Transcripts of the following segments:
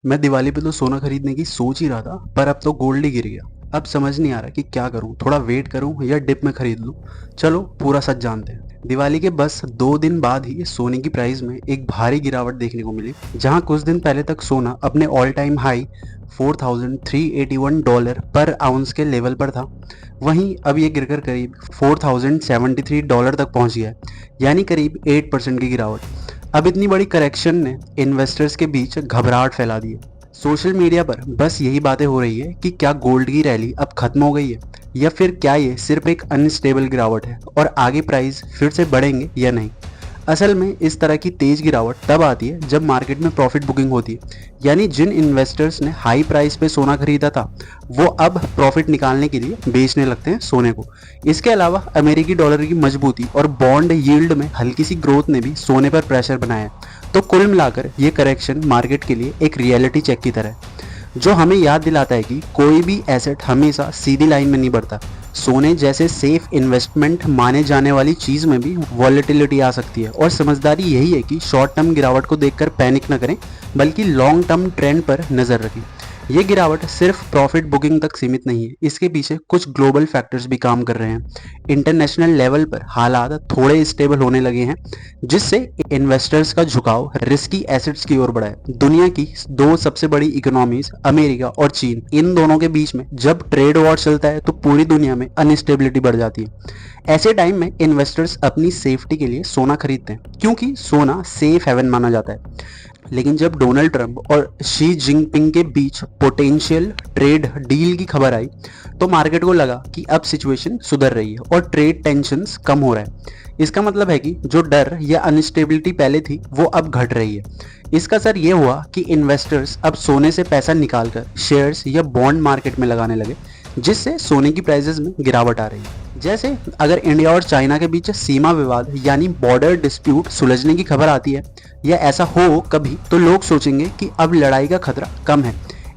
मैं दिवाली पे तो सोना खरीदने की सोच ही रहा था, पर अब तो गोल्ड ही गिर गया। अब समझ नहीं आ रहा कि क्या करूं, थोड़ा वेट करूं या डिप में खरीद लूं। चलो पूरा सच जानते हैं। दिवाली के बस 2 दिन बाद ही सोने की प्राइस में एक भारी गिरावट देखने को मिली। जहां कुछ दिन पहले तक सोना अपने ऑल टाइम हाई $4,381 पर आउंस के लेवल पर था, वहीं अब ये गिरकर करीब $4,073 तक पहुंच गया है, यानी करीब 8% की गिरावट। अब इतनी बड़ी करेक्शन ने इन्वेस्टर्स के बीच घबराहट फैला दी है। सोशल मीडिया पर बस यही बातें हो रही है कि क्या गोल्ड की रैली अब खत्म हो गई है, या फिर क्या ये सिर्फ एक अनस्टेबल गिरावट है और आगे प्राइस फिर से बढ़ेंगे या नहीं। असल में इस तरह की तेज गिरावट तब आती है जब मार्केट में प्रॉफिट बुकिंग होती है, यानी जिन इन्वेस्टर्स ने हाई प्राइस पे सोना खरीदा था वो अब प्रॉफिट निकालने के लिए बेचने लगते हैं सोने को। इसके अलावा अमेरिकी डॉलर की मजबूती और बॉन्ड यील्ड में हल्की सी ग्रोथ ने भी सोने पर प्रेशर बनाया है। तो कुल मिलाकर ये करेक्शन मार्केट के लिए एक रियलिटी चेक की तरह है, जो हमें याद दिलाता है कि कोई भी एसेट हमेशा सीधी लाइन में नहीं बढ़ता। सोने जैसे सेफ इन्वेस्टमेंट माने जाने वाली चीज में भी वॉलेटिलिटी आ सकती है, और समझदारी यही है कि शॉर्ट टर्म गिरावट को देखकर पैनिक न करें, बल्कि लॉन्ग टर्म ट्रेंड पर नजर रखें। ये गिरावट सिर्फ प्रॉफिट बुकिंग तक सीमित नहीं है, इसके पीछे कुछ ग्लोबल फैक्टर्स भी काम कर रहे हैं। इंटरनेशनल लेवल पर हालात थोड़े स्टेबल होने लगे हैं, जिससे इन्वेस्टर्स का झुकाव रिस्की एसेट्स की ओर बढ़ा है। दुनिया की दो सबसे बड़ी इकोनॉमीज अमेरिका और चीन, इन दोनों के बीच में जब ट्रेड वॉर चलता है तो पूरी दुनिया में अनस्टेबिलिटी बढ़ जाती है। ऐसे टाइम में इन्वेस्टर्स अपनी सेफ्टी के लिए सोना खरीदते हैं, क्योंकि सोना सेफ हेवन माना जाता है। लेकिन जब डोनाल्ड ट्रंप और शी जिनपिंग के बीच पोटेंशियल ट्रेड डील की खबर आई, तो मार्केट को लगा कि अब सिचुएशन सुधर रही है और ट्रेड टेंशन्स कम हो रहा है। इसका मतलब है कि जो डर या अनस्टेबिलिटी पहले थी वो अब घट रही है। इसका असर ये हुआ कि इन्वेस्टर्स अब सोने से पैसा निकालकर शेयर्स या बॉन्ड मार्केट में लगाने लगे, जिससे सोने की प्राइसेस में गिरावट आ रही है। जैसे अगर इंडिया और चाइना के बीच सीमा विवाद यानी बॉर्डर डिस्प्यूट सुलझने की खबर आती है, या ऐसा हो कभी, तो लोग सोचेंगे कि अब लड़ाई का खतरा कम है।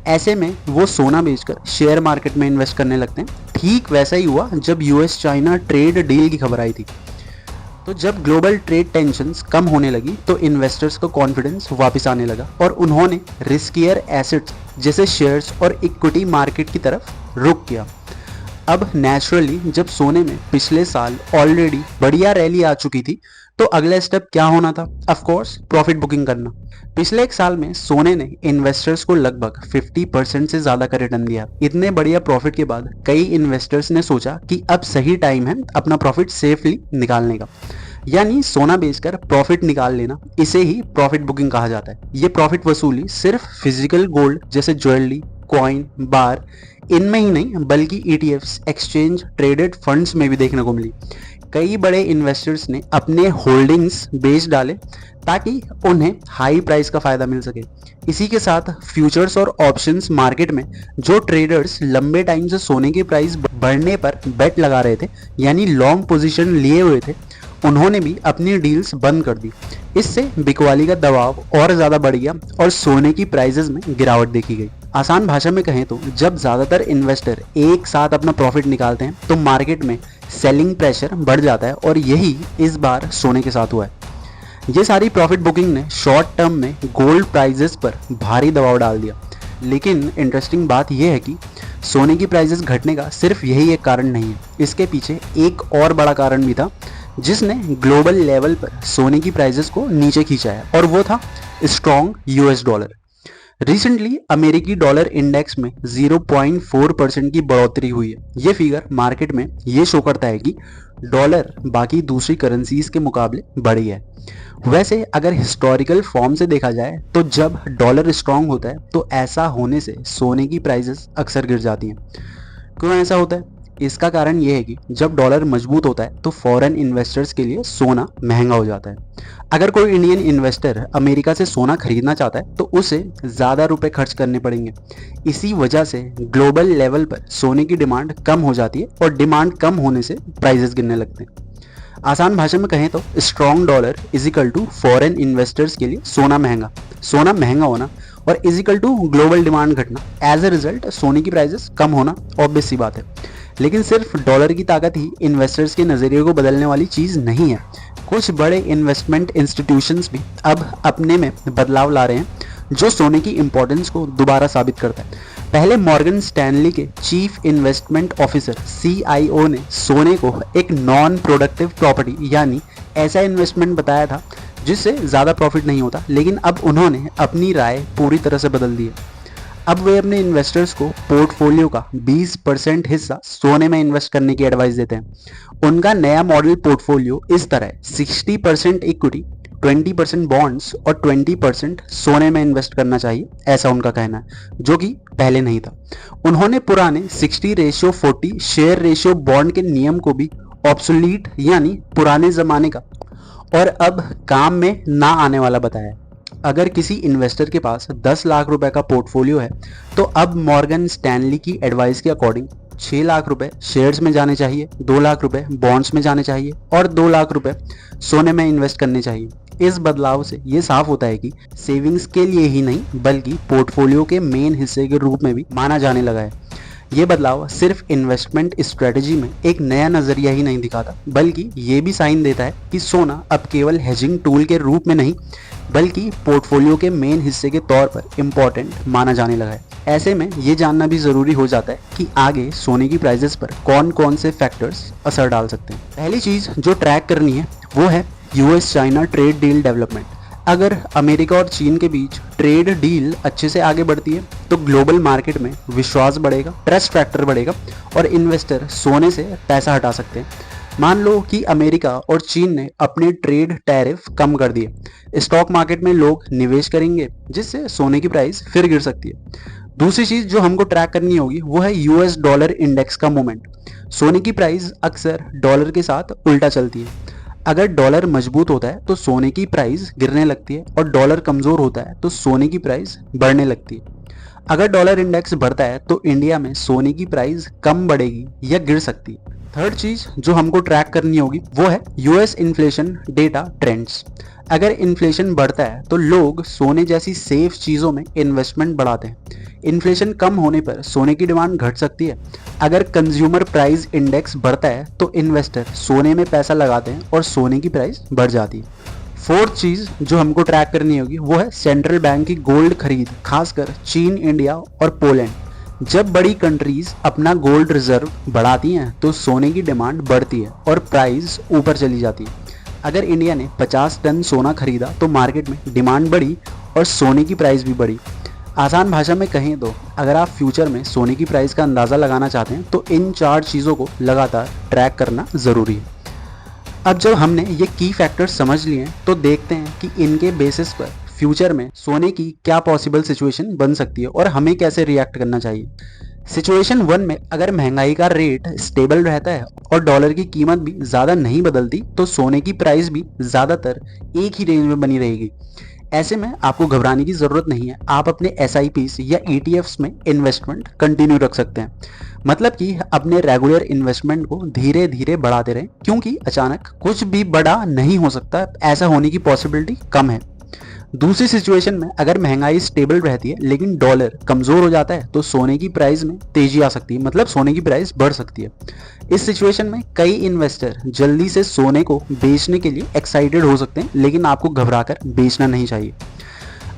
ऐसे में वो सोना बेचकर शेयर मार्केट में इन्वेस्ट करने लगते हैं। ठीक वैसा ही हुआ जब यूएस चाइना ट्रेड डील की खबर आई थी। तो जब ग्लोबल ट्रेड टेंशन्स कम होने लगी तो इन्वेस्टर्स को कॉन्फिडेंस वापस आने लगा, और उन्होंने रिस्कियर एसेट्स जैसे शेयर्स और इक्विटी मार्केट की तरफ रुख किया। अब नेचुरली जब सोने में पिछले साल ऑलरेडी बढ़िया रैली आ चुकी थी, तो अगला स्टेप क्या होना था? ऑफ कोर्स प्रॉफिट बुकिंग करना। पिछले एक साल में सोने ने इन्वेस्टर्स को लगभग 50% से ज्यादा का रिटर्न दिया। इतने बढ़िया प्रॉफिट के बाद कई इन्वेस्टर्स ने सोचा कि अब सही टाइम है अपना प्रॉफिट सेफली निकालने का, यानी सोना बेचकर प्रॉफिट निकाल लेना। इसे ही प्रॉफिट बुकिंग कहा जाता है। ये प्रॉफिट वसूली सिर्फ फिजिकल गोल्ड जैसे ज्वेलरी, कॉइन, बार, इनमें ही नहीं बल्कि ईटीएफ्स, एक्सचेंज ट्रेडेड फंड्स में भी देखने को मिली। कई बड़े इन्वेस्टर्स ने अपने होल्डिंग्स बेच डाले ताकि उन्हें हाई प्राइस का फायदा मिल सके। इसी के साथ फ्यूचर्स और ऑप्शंस मार्केट में जो ट्रेडर्स लंबे टाइम से सोने की प्राइस बढ़ने पर बेट लगा रहे थे, यानी लॉन्ग पोजीशन लिए हुए थे, उन्होंने भी अपनी डील्स बंद कर दी। इससे बिकवाली का दबाव और ज्यादा बढ़ गया और सोने की प्राइसेस में गिरावट देखी गई। आसान भाषा में कहें तो जब ज्यादातर इन्वेस्टर एक साथ अपना प्रॉफिट निकालते हैं तो मार्केट में सेलिंग प्रेशर बढ़ जाता है, और यही इस बार सोने के साथ हुआ है। ये सारी प्रॉफिट बुकिंग ने शॉर्ट टर्म में गोल्ड प्राइसेस पर भारी दबाव डाल दिया। लेकिन इंटरेस्टिंग बात यह है कि सोने की प्राइसेस घटने का सिर्फ यही एक कारण नहीं है। इसके पीछे एक और बड़ा कारण भी था जिसने ग्लोबल लेवल पर सोने की प्राइसेस को नीचे खींचा है, और वो था स्ट्रॉन्ग यूएस डॉलर। रिसेंटली अमेरिकी डॉलर इंडेक्स में 0.4% की बढ़ोतरी हुई है। ये फिगर मार्केट में ये शो करता है कि डॉलर बाकी दूसरी करेंसीज के मुकाबले बढ़ी है। वैसे अगर हिस्टोरिकल फॉर्म से देखा जाए तो जब डॉलर स्ट्रांग होता है तो ऐसा होने से सोने की प्राइसेस अक्सर गिर जाती हैं। क्यों ऐसा होता है? इसका कारण यह है कि जब डॉलर मजबूत होता है तो फॉरेन इन्वेस्टर्स के लिए सोना महंगा हो जाता है। अगर कोई इंडियन इन्वेस्टर अमेरिका से सोना खरीदना चाहता है तो उसे ज़्यादा रुपए खर्च करने पड़ेंगे। इसी वजह से ग्लोबल लेवल पर सोने की डिमांड कम हो जाती है, और डिमांड कम होने से प्राइसेस गिरने लगते हैं। आसान भाषा में कहें तो strong dollar is equal to foreign investors के लिए सोना महंगा होना, और is equal to global demand घटना। एज ए रिजल्ट सोने की प्राइसेस कम होना ऑब्वियस सी बात है। लेकिन सिर्फ डॉलर की ताकत ही इन्वेस्टर्स के नज़रिए को बदलने वाली चीज़ नहीं है। कुछ बड़े इन्वेस्टमेंट इंस्टीट्यूशंस भी अब अपने में बदलाव ला रहे हैं, जो सोने की इंपॉर्टेंस को दोबारा साबित करता है। पहले मॉर्गन स्टैनली के चीफ इन्वेस्टमेंट ऑफिसर CIO ने सोने को एक नॉन प्रोडक्टिव प्रॉपर्टी यानी ऐसा इन्वेस्टमेंट बताया था जिससे ज़्यादा प्रॉफिट नहीं होता, लेकिन अब उन्होंने अपनी राय पूरी तरह से बदल दी है। अब वे अपने इन्वेस्टर्स को पोर्टफोलियो का 20% हिस्सा सोने में इन्वेस्ट करने की एडवाइस देते हैं। उनका नया मॉडल पोर्टफोलियो इस तरह है: 60% इक्विटी, 20% बॉन्ड्स और 20% सोने में इन्वेस्ट करना चाहिए, ऐसा उनका कहना है, जो कि पहले नहीं था। उन्होंने पुराने 60:40 शेयर रेशियो बॉन्ड के नियम को भी ऑब्सोलीट यानी पुराने ज़माने का और अब काम में ना आने वाला बताया। अगर किसी इन्वेस्टर के पास 10 लाख रुपए का पोर्टफोलियो है तो अब मॉर्गन स्टैनली की एडवाइस के अकॉर्डिंग 6 लाख रुपए शेयर्स में जाने चाहिए, 2 लाख रुपए बॉन्ड्स में जाने चाहिए और 2 लाख रुपए सोने में इन्वेस्ट करने चाहिए। इस बदलाव से ये साफ होता है कि सेविंग्स के लिए ही नहीं बल्कि पोर्टफोलियो के मेन हिस्से के रूप में भी माना जाने लगा है। ये बदलाव सिर्फ इन्वेस्टमेंट स्ट्रेटजी में एक नया नजरिया ही नहीं दिखाता, बल्कि ये भी साइन देता है कि सोना अब केवल हेजिंग टूल के रूप में नहीं बल्कि पोर्टफोलियो के मेन हिस्से के तौर पर इम्पोर्टेंट माना जाने लगा है। ऐसे में ये जानना भी ज़रूरी हो जाता है कि आगे सोने की प्राइसेस पर कौन कौन से फैक्टर्स असर डाल सकते हैं। पहली चीज़ जो ट्रैक करनी है वो है US China trade deal development. अगर अमेरिका और चीन के बीच ट्रेड डील अच्छे से आगे बढ़ती है तो ग्लोबल मार्केट में विश्वास बढ़ेगा, ट्रस्ट फैक्टर बढ़ेगा और इन्वेस्टर सोने से पैसा हटा सकते हैं। मान लो कि अमेरिका और चीन ने अपने ट्रेड टैरिफ कम कर दिए, स्टॉक मार्केट में लोग निवेश करेंगे जिससे सोने की प्राइस फिर गिर सकती है। दूसरी चीज जो हमको ट्रैक करनी होगी वो है US डॉलर इंडेक्स का मूवमेंट। सोने की प्राइस अक्सर डॉलर के साथ उल्टा चलती है। अगर डॉलर मजबूत होता है तो सोने की प्राइस गिरने लगती है और डॉलर कमजोर होता है तो सोने की प्राइस बढ़ने लगती है। अगर डॉलर इंडेक्स बढ़ता है तो इंडिया में सोने की प्राइस कम बढ़ेगी या गिर सकती है। थर्ड चीज जो हमको ट्रैक करनी होगी वो है US इन्फ्लेशन डेटा ट्रेंड्स। अगर इन्फ्लेशन बढ़ता है तो लोग सोने जैसी सेफ चीज़ों में इन्वेस्टमेंट बढ़ाते हैं। इन्फ्लेशन कम होने पर सोने की डिमांड घट सकती है। अगर कंज्यूमर प्राइस इंडेक्स बढ़ता है तो इन्वेस्टर सोने में पैसा लगाते हैं और सोने की प्राइस बढ़ जाती है। फोर्थ चीज़ जो हमको ट्रैक करनी होगी वो है सेंट्रल बैंक की गोल्ड खरीद, खासकर चीन, इंडिया और पोलैंड। जब बड़ी कंट्रीज अपना गोल्ड रिजर्व बढ़ाती हैं तो सोने की डिमांड बढ़ती है और प्राइस ऊपर चली जाती है। अगर इंडिया ने 50 टन सोना खरीदा तो मार्केट में डिमांड बढ़ी और सोने की प्राइस भी बढ़ी। आसान भाषा में कहें तो अगर आप फ्यूचर में सोने की प्राइस का अंदाज़ा लगाना चाहते हैं तो इन 4 चीज़ों को लगातार ट्रैक करना ज़रूरी है। अब जब हमने ये की फैक्टर्स समझ लिए हैं तो देखते हैं कि इनके बेसिस पर फ्यूचर में सोने की क्या पॉसिबल सिचुएशन बन सकती है और हमें कैसे रिएक्ट करना चाहिए। सिचुएशन 1 में अगर महंगाई का रेट स्टेबल रहता है और डॉलर की कीमत भी ज़्यादा नहीं बदलती तो सोने की प्राइस भी ज़्यादातर एक ही रेंज में बनी रहेगी। ऐसे में आपको घबराने की ज़रूरत नहीं है, आप अपने SIPs या ETFs में इन्वेस्टमेंट कंटिन्यू रख सकते हैं। मतलब कि अपने रेगुलर इन्वेस्टमेंट को धीरे धीरे बढ़ाते रहें, क्योंकि अचानक कुछ भी बड़ा नहीं हो सकता, ऐसा होने की पॉसिबिलिटी कम है। दूसरी सिचुएशन में अगर महंगाई स्टेबल रहती है लेकिन डॉलर कमज़ोर हो जाता है तो सोने की प्राइस में तेजी आ सकती है, मतलब सोने की प्राइस बढ़ सकती है। इस सिचुएशन में कई इन्वेस्टर जल्दी से सोने को बेचने के लिए एक्साइटेड हो सकते हैं, लेकिन आपको घबराकर बेचना नहीं चाहिए।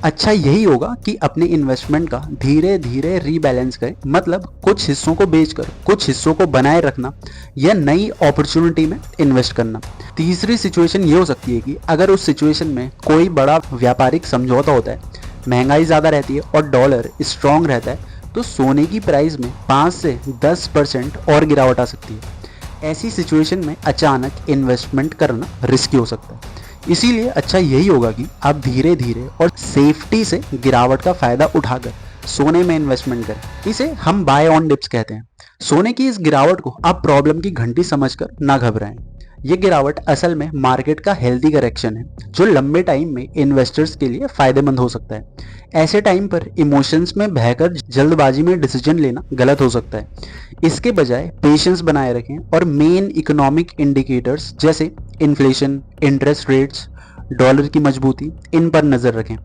अच्छा यही होगा कि अपने इन्वेस्टमेंट का धीरे धीरे रीबैलेंस करें, मतलब कुछ हिस्सों को बेचकर कुछ हिस्सों को बनाए रखना या नई अपॉर्चुनिटी में इन्वेस्ट करना। तीसरी सिचुएशन ये हो सकती है कि अगर उस सिचुएशन में कोई बड़ा व्यापारिक समझौता होता है, महंगाई ज़्यादा रहती है और डॉलर स्ट्रॉन्ग रहता है तो सोने की प्राइस में 5 से 10% और गिरावट आ सकती है। ऐसी सिचुएशन में अचानक इन्वेस्टमेंट करना रिस्की हो सकता है। इसीलिए अच्छा यही होगा कि आप धीरे धीरे और सेफ्टी से गिरावट का फ़ायदा उठाकर सोने में इन्वेस्टमेंट करें। इसे हम बाय ऑन डिप्स कहते हैं। सोने की इस गिरावट को आप प्रॉब्लम की घंटी समझकर ना घबराएं। ये गिरावट असल में मार्केट का हेल्दी करेक्शन है जो लंबे टाइम में इन्वेस्टर्स के लिए फायदेमंद हो सकता है। ऐसे टाइम पर इमोशंस में बहकर जल्दबाजी में डिसीजन लेना गलत हो सकता है। इसके बजाय पेशेंस बनाए रखें और मेन इकोनॉमिक इंडिकेटर्स जैसे इन्फ्लेशन, इंटरेस्ट रेट्स, डॉलर की मजबूती, इन पर नज़र रखें।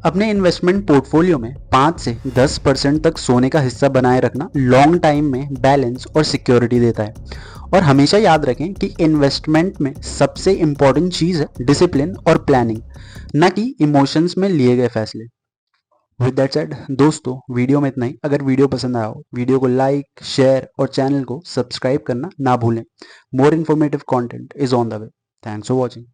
अपने इन्वेस्टमेंट पोर्टफोलियो में 5 से 10% तक सोने का हिस्सा बनाए रखना लॉन्ग टाइम में बैलेंस और सिक्योरिटी देता है। और हमेशा याद रखें कि इन्वेस्टमेंट में सबसे इम्पॉर्टेंट चीज़ है डिसिप्लिन और प्लानिंग, न कि इमोशंस में लिए गए फैसले। विद दैट सेड दोस्तों, वीडियो में इतना ही। अगर वीडियो पसंद आया हो, वीडियो को लाइक, शेयर और चैनल को सब्सक्राइब करना ना भूलें। More informative content is on the way. Thanks for watching.